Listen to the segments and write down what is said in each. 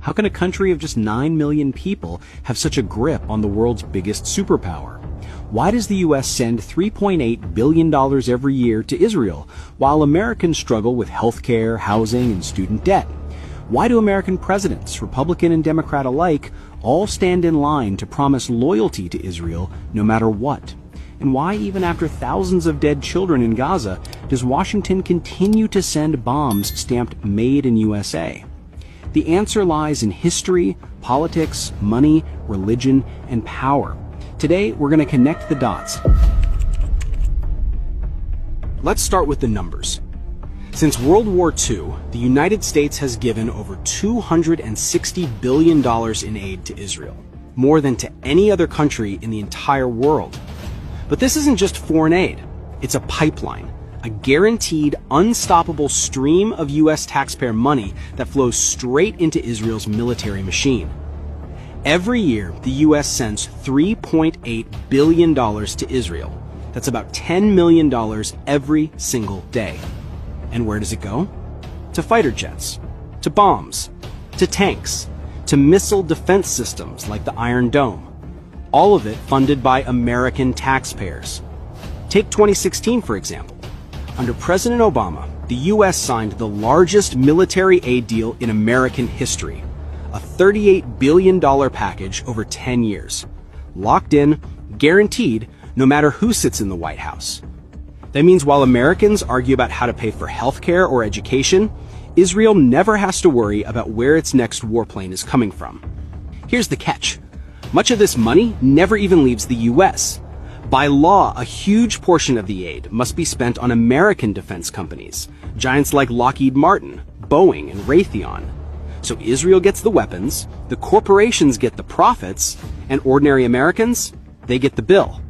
How can a country of just 9 million people have such a grip on the world's biggest superpower? Why does the U.S. send $3.8 billion every year to Israel, while Americans struggle with healthcare, housing, and student debt? Why do American presidents, Republican and Democrat alike, all stand in line to promise loyalty to Israel no matter what? And why, even after thousands of dead children in Gaza, does Washington continue to send bombs stamped Made in USA? The answer lies in history, politics, money, religion, and power. Today, we're going to connect the dots. Let's start with the numbers. Since World War II, the United States has given over $260 billion in aid to Israel, more than to any other country in the entire world. But this isn't just foreign aid. It's a pipeline, a guaranteed, unstoppable stream of U.S. taxpayer money that flows straight into Israel's military machine. Every year, the U.S. sends $3.8 billion to Israel. That's about $10 million every single day. And where does it go? To fighter jets, to bombs, to tanks, to missile defense systems like the Iron Dome. All of it funded by American taxpayers. Take 2016, for example. Under President Obama, the U.S. signed the largest military aid deal in American history, a $38 billion package over 10 years. Locked in, guaranteed, no matter who sits in the White House. That means while Americans argue about how to pay for healthcare or education, Israel never has to worry about where its next warplane is coming from. Here's the catch. Much of this money never even leaves the U.S. By law, a huge portion of the aid must be spent on American defense companies, giants like Lockheed Martin, Boeing, and Raytheon. So Israel gets the weapons, the corporations get the profits, and ordinary Americans, they get the bill.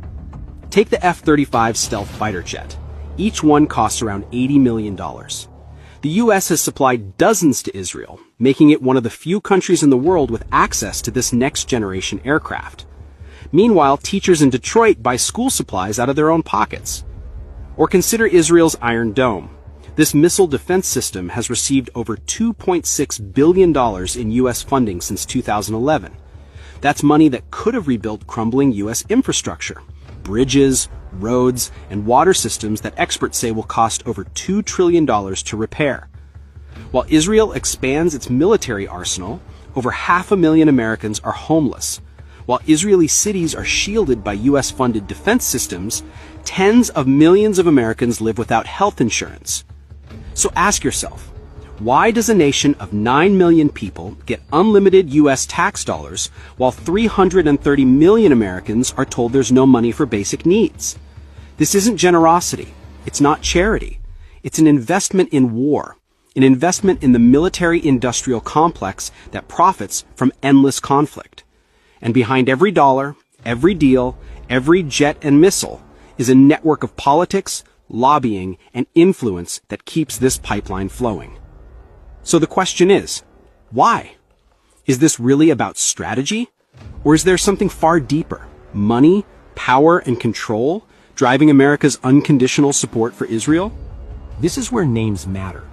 Take the F-35 stealth fighter jet. Each one costs around $80 million. The U.S. has supplied dozens to Israel, making it one of the few countries in the world with access to this next-generation aircraft. Meanwhile, teachers in Detroit buy school supplies out of their own pockets. Or consider Israel's Iron Dome. This missile defense system has received over $2.6 billion in U.S. funding since 2011. That's money that could have rebuilt crumbling U.S. infrastructure. Bridges, roads, and water systems that experts say will cost over $2 trillion to repair. While Israel expands its military arsenal, over 500,000 Americans are homeless. While Israeli cities are shielded by U.S.-funded defense systems, tens of millions of Americans live without health insurance. So ask yourself, why does a nation of 9 million people get unlimited U.S. tax dollars while 330 million Americans are told there's no money for basic needs? This isn't generosity. It's not charity. It's an investment in war, an investment in the military-industrial complex that profits from endless conflict. And behind every dollar, every deal, every jet and missile is a network of politics, lobbying, and influence that keeps this pipeline flowing. So the question is, why? Is this really about strategy? Or is there something far deeper? Money, power, and control driving America's unconditional support for Israel? This is where names matter.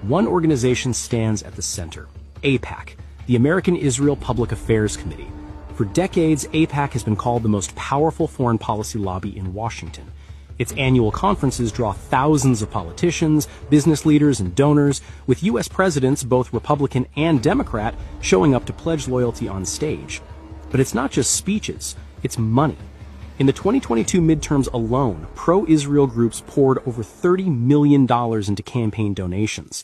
One organization stands at the center, AIPAC, the American Israel Public Affairs Committee. For decades, AIPAC has been called the most powerful foreign policy lobby in Washington. Its annual conferences draw thousands of politicians, business leaders, and donors, with U.S. presidents, both Republican and Democrat, showing up to pledge loyalty on stage. But it's not just speeches, it's money. In the 2022 midterms alone, pro-Israel groups poured over $30 million into campaign donations.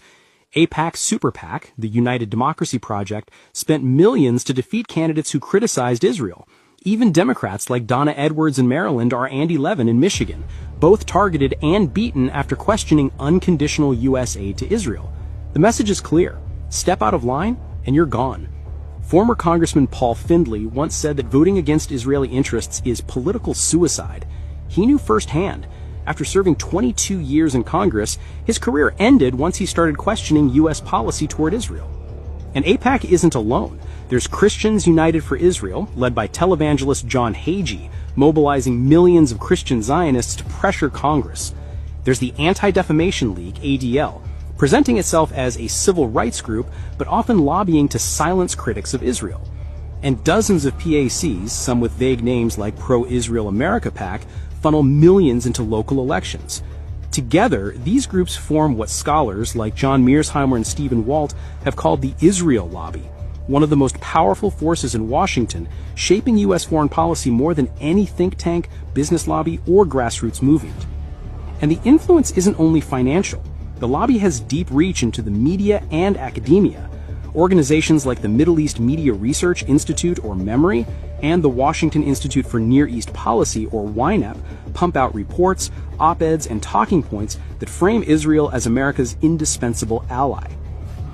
AIPAC's Super PAC, the United Democracy Project, spent millions to defeat candidates who criticized Israel. Even Democrats like Donna Edwards in Maryland or Andy Levin in Michigan, both targeted and beaten after questioning unconditional U.S. aid to Israel. The message is clear. Step out of line, and you're gone. Former Congressman Paul Findley once said that voting against Israeli interests is political suicide. He knew firsthand. After serving 22 years in Congress, his career ended once he started questioning U.S. policy toward Israel. And AIPAC isn't alone. There's Christians United for Israel, led by televangelist John Hagee, mobilizing millions of Christian Zionists to pressure Congress. There's the Anti-Defamation League, ADL, presenting itself as a civil rights group, but often lobbying to silence critics of Israel. And dozens of PACs, some with vague names like Pro-Israel America PAC, funnel millions into local elections. Together, these groups form what scholars like John Mearsheimer and Stephen Walt have called the Israel lobby, one of the most powerful forces in Washington, shaping U.S. foreign policy more than any think tank, business lobby, or grassroots movement. And the influence isn't only financial. The lobby has deep reach into the media and academia. Organizations like the Middle East Media Research Institute, or MEMORY, and the Washington Institute for Near East Policy, or YNEP, pump out reports, op-eds, and talking points that frame Israel as America's indispensable ally.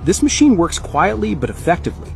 This machine works quietly but effectively.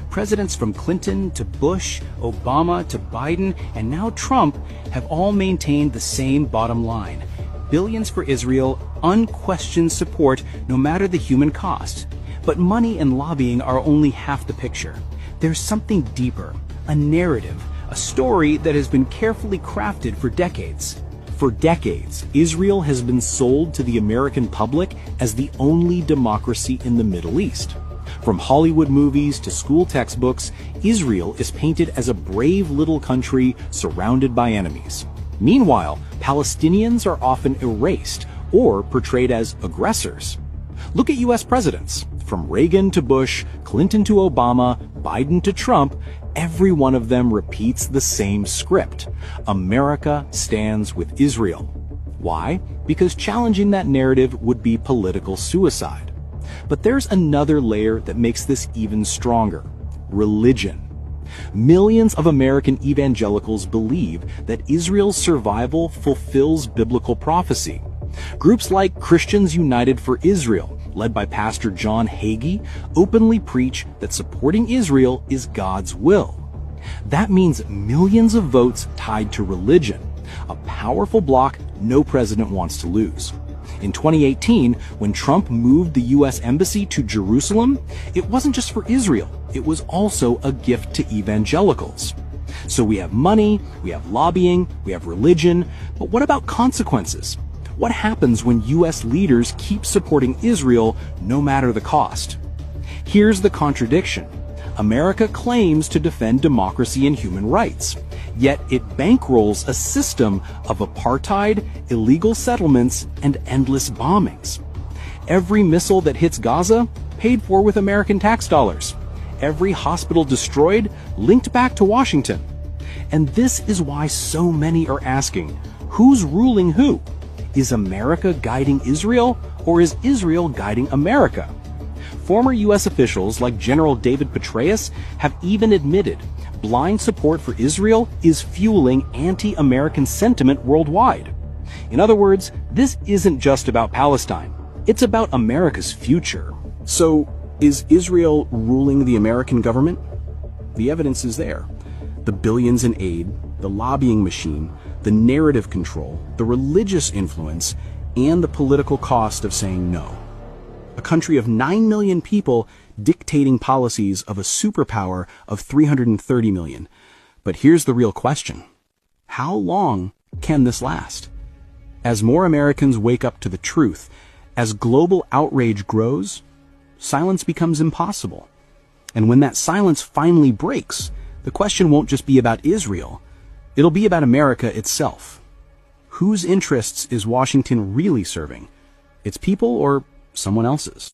Presidents from Clinton to Bush, Obama to Biden, and now Trump have all maintained the same bottom line: billions for Israel, unquestioned support no matter the human cost. But money and lobbying are only half the picture. There's something deeper, a narrative, a story that has been carefully crafted for decades. For decades, Israel has been sold to the American public as the only democracy in the Middle East. From Hollywood movies to school textbooks, Israel is painted as a brave little country surrounded by enemies. Meanwhile, Palestinians are often erased or portrayed as aggressors. Look at U.S. presidents. From Reagan to Bush, Clinton to Obama, Biden to Trump, every one of them repeats the same script. America stands with Israel. Why? Because challenging that narrative would be political suicide. But there's another layer that makes this even stronger: religion. Millions of American evangelicals believe that Israel's survival fulfills biblical prophecy. Groups like Christians United for Israel, led by Pastor John Hagee, openly preach that supporting Israel is God's will. That means millions of votes tied to religion, a powerful bloc no president wants to lose. In 2018, when Trump moved the U.S. Embassy to Jerusalem, it wasn't just for Israel, it was also a gift to evangelicals. So we have money, we have lobbying, we have religion, but what about consequences? What happens when U.S. leaders keep supporting Israel no matter the cost? Here's the contradiction. America claims to defend democracy and human rights, yet it bankrolls a system of apartheid, illegal settlements, and endless bombings. Every missile that hits Gaza, paid for with American tax dollars. Every hospital destroyed, linked back to Washington. And this is why so many are asking, who's ruling who? Is America guiding Israel, or is Israel guiding America? Former U.S. officials like General David Petraeus have even admitted blind support for Israel is fueling anti-American sentiment worldwide. In other words, this isn't just about Palestine. It's about America's future. So, is Israel ruling the American government? The evidence is there. The billions in aid, the lobbying machine, the narrative control, the religious influence, and the political cost of saying no. A country of 9 million people dictating policies of a superpower of 330 million. But here's the real question. How long can this last? As more Americans wake up to the truth, as global outrage grows, silence becomes impossible. And when that silence finally breaks, the question won't just be about Israel. It'll be about America itself. Whose interests is Washington really serving? Its people or someone else's?